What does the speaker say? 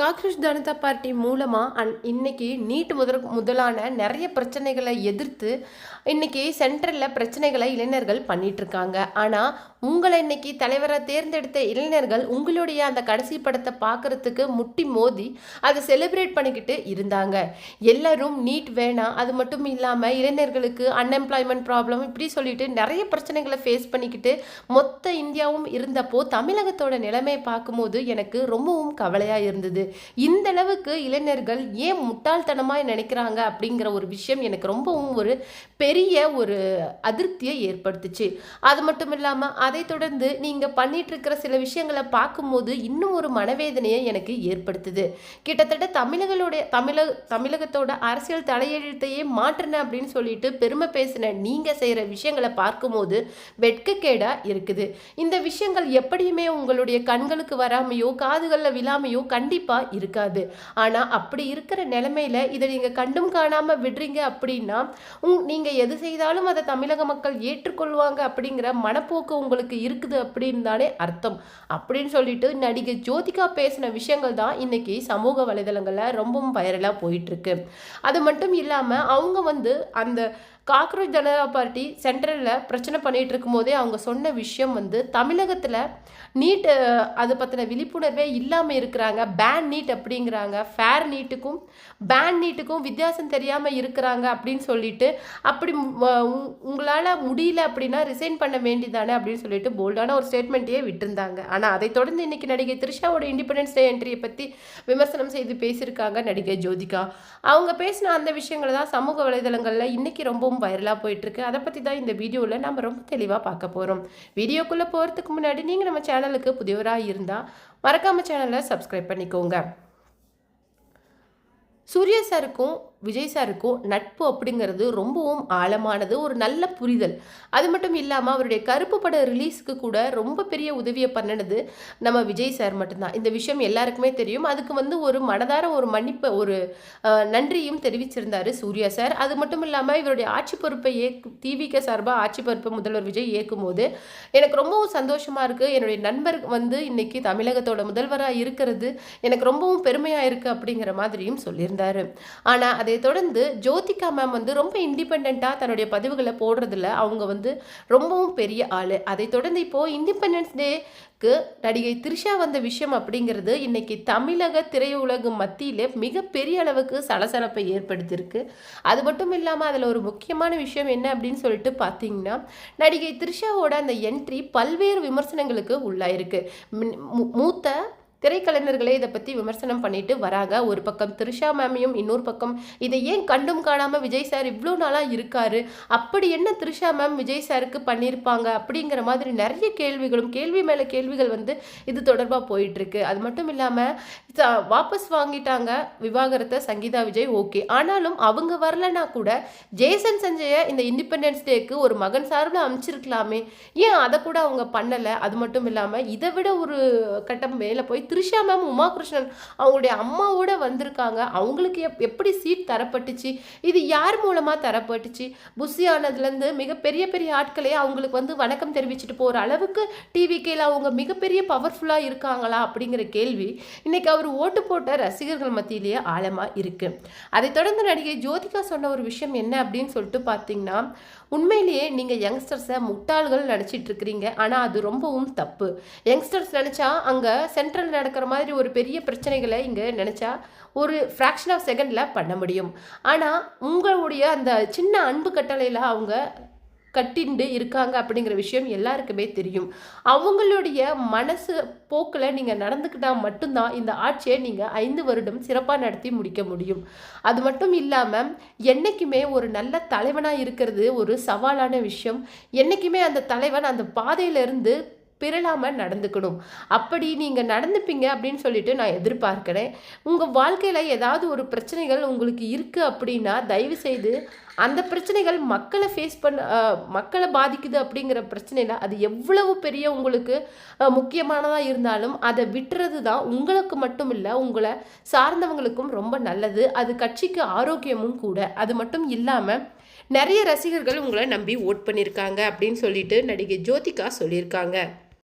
Cockroach Janata party மூலமாக இன்னைக்கு NEET முதலான நிறைய பிரச்சனைகளை எதிர்த்து இன்னைக்கு சென்ட்ரலில் பிரச்சனைகளை இளைஞர்கள் பண்ணிட்டு இருக்காங்க. ஆனால் உங்களை இன்னைக்கு தலைவராக தேர்ந்தெடுத்த இளைஞர்கள் உங்களுடைய அந்த கடைசி படத்தை பார்க்கறதுக்கு முட்டி மோதி அதை செலிப்ரேட் பண்ணிக்கிட்டு இருந்தாங்க. எல்லாரும் நீட் வேணாம், அது மட்டும் இல்லாமல் இளைஞர்களுக்கு அன்எம்ப்ளாய்மெண்ட் ப்ராப்ளம் இப்படி சொல்லிட்டு நிறைய பிரச்சனைகளை ஃபேஸ் பண்ணிக்கிட்டு மொத்த இந்தியாவும் இருந்தப்போ தமிழகத்தோட நிலைமையை பார்க்கும்போது எனக்கு ரொம்பவும் கவலையாக இருந்தது. இந்த அளவுக்கு இளைஞர்கள் ஏன் முட்டாள்தனமாக நினைக்கிறாங்க அப்படிங்கிற ஒரு விஷயம் எனக்கு ரொம்பவும் ஒரு பெரிய ஒரு அதிருப்தியை ஏற்படுத்துச்சு. அது மட்டும் இல்லாமல் அதை தொடர்ந்து நீங்கள் பண்ணிட்டு இருக்கிற சில விஷயங்களை பார்க்கும்போது இன்னும் ஒரு மனவேதனையை எனக்கு ஏற்படுத்துது. கிட்டத்தட்ட தமிழகத்தோட அரசியல் தலையெழுத்தையே மாற்றின அப்படின்னு சொல்லிட்டு பெருமை பேசின நீங்கள் செய்கிற விஷயங்களை பார்க்கும்போது வெட்கக்கேடா இருக்குது. இந்த விஷயங்கள் எப்படியுமே உங்களுடைய கண்களுக்கு வராமையோ காதுகளில் விழாமையோ கண்டிப்பாக இருக்காது. ஆனா அப்படி இருக்கிற நிலைமையில இதை நீங்க கண்டும் காணாம விடுறீங்க அப்படின்னா நீங்க எது செய்தாலும் அதை தமிழக மக்கள் ஏற்றுக்கொள்வாங்க அப்படிங்கிற மனப்போக்கு உங்களுக்கு இருக்குது அப்படின்னு தானே அர்த்தம். அப்படின்னு சொல்லிட்டு நடிகை ஜோதிகா பேசின விஷயங்கள் தான் இன்னைக்கு சமூக வலைதளங்கள்ல ரொம்பவும் வைரலா போயிட்டு இருக்கு. அது மட்டும் இல்லாம அவங்க அந்த காக்ரோச் ஜனதா பார்ட்டி சென்ட்ரலில் பிரச்சனை பண்ணிகிட்டு இருக்கும்போதே அவங்க சொன்ன விஷயம் தமிழகத்தில் நீட் அதை பற்றின விழிப்புணர்வே இல்லாமல் இருக்கிறாங்க. பேன் நீட் அப்படிங்கிறாங்க. ஃபேர் நீட்டுக்கும் பேன் நீட்டுக்கும் வித்தியாசம் தெரியாமல் இருக்கிறாங்க அப்படின்னு சொல்லிட்டு அப்படி உங்களால் முடியல அப்படின்னா ரிசைன் பண்ண வேண்டியதானே அப்படின்னு சொல்லிட்டு போல்டான ஒரு ஸ்டேட்மெண்ட்டையே விட்டுருந்தாங்க. ஆனால் அதை தொடர்ந்து இன்னைக்கு நடிகை த்ரிஷாவோட இண்டிபெண்டன்ஸ் டே என்ட்ரியை பற்றி விமர்சனம் செய்து பேசியிருக்காங்க நடிகை ஜோதிகா. அவங்க பேசின அந்த விஷயங்களை தான் சமூக வலைதளங்களில் இன்னைக்கு ரொம்பவும் வைரலாக போயிட்டுருக்கு. அதை பற்றி தான் இந்த வீடியோவில் நம்ம ரொம்ப தெளிவாக பார்க்க போகிறோம். வீடியோக்குள்ளே போகிறதுக்கு முன்னாடி நீங்கள் நம்ம சேனலுக்கு புதியவராக இருந்தால் மறக்காமல் சேனலை சப்ஸ்கிரைப் பண்ணிக்கோங்க. சூர்யா சாருக்கும் விஜய் சாருக்கும் நட்பு அப்படிங்கிறது ரொம்பவும் ஆழமானது, ஒரு நல்ல புரிதல். அது மட்டும் இல்லாமல் அவருடைய கருப்பு பட ரிலீஸுக்கு கூட ரொம்ப பெரிய உதவியை பண்ணினது நம்ம விஜய் சார் மட்டும்தான். இந்த விஷயம் எல்லாருக்குமே தெரியும். அதுக்கு ஒரு மனதார ஒரு மன்னிப்பு ஒரு நன்றியும் தெரிவிச்சிருந்தார் சூர்யா சார். அது மட்டும் இல்லாமல் இவருடைய ஆட்சி பொறுப்பை டிவிக்கு சார்பாக ஆட்சி பொறுப்பை முதல்வர் விஜய் இயக்கும் போது எனக்கு ரொம்பவும் சந்தோஷமாக இருக்குது. என்னுடைய நண்பர் இன்னைக்கு தமிழகத்தோட முதல்வராக இருக்கிறது எனக்கு ரொம்பவும் பெருமையாக இருக்குது அப்படிங்கிற மாதிரியும் சொல்லியிருந்தார். ஆனால் அதை தொடர்ந்து ஜோதிகா மேம் ரொம்ப இண்டிபெண்ட்டாக தன்னுடைய பதிவுகளை போடுறதுல அவங்க ரொம்பவும் பெரிய ஆள். அதை தொடர்ந்து இப்போது இண்டிபெண்டன்ஸ் டேக்கு நடிகை த்ரிஷா வந்த விஷயம் அப்படிங்கிறது இன்னைக்கு தமிழக திரையுலகம் மத்தியிலே மிகப்பெரிய அளவுக்கு சலசலப்பை ஏற்படுத்தியிருக்கு. அது மட்டும் இல்லாமல் அதில் ஒரு முக்கியமான விஷயம் என்ன அப்படின்னு சொல்லிட்டு பார்த்தீங்கன்னா நடிகை த்ரிஷாவோட அந்த என்ட்ரி பல்வேறு விமர்சனங்களுக்கு உள்ளாயிருக்கு. மூத்த திரைக்கலைஞர்களே இதை பற்றி விமர்சனம் பண்ணிட்டு வராங்க. ஒரு பக்கம் த்ரிஷா மேமையும், இன்னொரு பக்கம் இதை ஏன் கண்டும் காணாமல் விஜய் சார் இவ்வளோ நாளாக இருக்காரு, அப்படி என்ன த்ரிஷா மேம் விஜய் சாருக்கு பண்ணியிருப்பாங்க அப்படிங்கிற மாதிரி நிறைய கேள்விகளும் கேள்வி மேலே கேள்விகள் இது தொடர்பாக போயிட்டுருக்கு. அது மட்டும் இல்லாமல் வாபஸ் வாங்கிட்டாங்க விவாகரத்தை சங்கீதா விஜய், ஓகே. ஆனாலும் அவங்க வரலன்னா கூட ஜேசன் சஞ்சயை இந்த இண்டிபெண்டன்ஸ் டேக்கு ஒரு மகன் சார்பில் அமைச்சிருக்கலாமே, ஏன் அதை கூட அவங்க பண்ணலை? அது மட்டும் இல்லாமல் இதை விட ஒரு கட்டம் மேலே போய் த்ரிஷா மேம் உமா கிருஷ்ணன் அவங்களுடைய அம்மாவோட வந்திருக்காங்க. அவங்களுக்கு எப்படி சீட் தரப்பட்டுச்சு, இது யார் மூலமாக தரப்பட்டுச்சு? புஷி ஆனதுலேருந்து மிக பெரிய பெரிய ஆட்களே அவங்களுக்கு வணக்கம் தெரிவிச்சுட்டு போகிற அளவுக்கு டிவிக்கேல அவங்க மிகப்பெரிய பவர்ஃபுல்லாக இருக்காங்களா அப்படிங்கிற கேள்வி இன்னைக்கு அவர் ஓட்டு போட்ட ரசிகர்கள் மத்தியிலேயே ஆழமாக இருக்குது. அதை தொடர்ந்து நடிகை ஜோதிகா சொன்ன ஒரு விஷயம் என்ன அப்படின்னு சொல்லிட்டு பார்த்தீங்கன்னா, உண்மையிலேயே நீங்கள் யங்ஸ்டர்ஸை முட்டாள்கள் நினச்சிட்டு இருக்கிறீங்க. ஆனால் அது ரொம்பவும் தப்பு. யங்ஸ்டர்ஸ் நினச்சா அங்கே சென்ட்ரல் நடக்கிற மாதிரி ஒரு பெரிய பிரச்சனைகளை இங்கே நினச்சா ஒரு ஃப்ராக்ஷன் ஆஃப் செகண்டில் பண்ண முடியும். ஆனால் உங்களுடைய அந்த சின்ன அன்பு கட்டளையில் அவங்க கட்டிண்டு இருக்காங்க அப்படிங்கிற விஷயம் எல்லாருக்குமே தெரியும். அவங்களுடைய மனசு போக்கில் நீங்கள் நடந்துக்கிட்டால் மட்டும்தான் இந்த ஆட்சியை நீங்கள் 5 வருடம் சிறப்பாக நடத்தி முடிக்க முடியும். அது மட்டும் இல்லாமல் என்றைக்குமே ஒரு நல்ல தலைவனாக இருக்கிறது ஒரு சவாலான விஷயம். என்றைக்குமே அந்த தலைவன் அந்த பாதையிலிருந்து பிறலாமல் நடந்துக்கணும். அப்படி நீங்கள் நடந்துப்பீங்க அப்படின்னு சொல்லிட்டு நான் எதிர்பார்க்கிறேன். உங்கள் வாழ்க்கையில் ஏதாவது ஒரு பிரச்சனைகள் உங்களுக்கு இருக்குது அப்படின்னா தயவு செய்து அந்த பிரச்சனைகள் மக்களை பாதிக்குது அப்படிங்கிற பிரச்சனையில் அது எவ்வளவு பெரிய உங்களுக்கு முக்கியமானதாக இருந்தாலும் அதை விட்டுறது தான் உங்களுக்கு மட்டும் இல்லை உங்களை சார்ந்தவங்களுக்கும் ரொம்ப நல்லது. அது கட்சிக்கு ஆரோக்கியமும் கூட. அது மட்டும் இல்லாமல் நிறைய ரசிகர்கள் உங்களை நம்பி ஓட் பண்ணியிருக்காங்க அப்படின்னு சொல்லிட்டு நடிகை ஜோதிகா சொல்லியிருக்காங்க.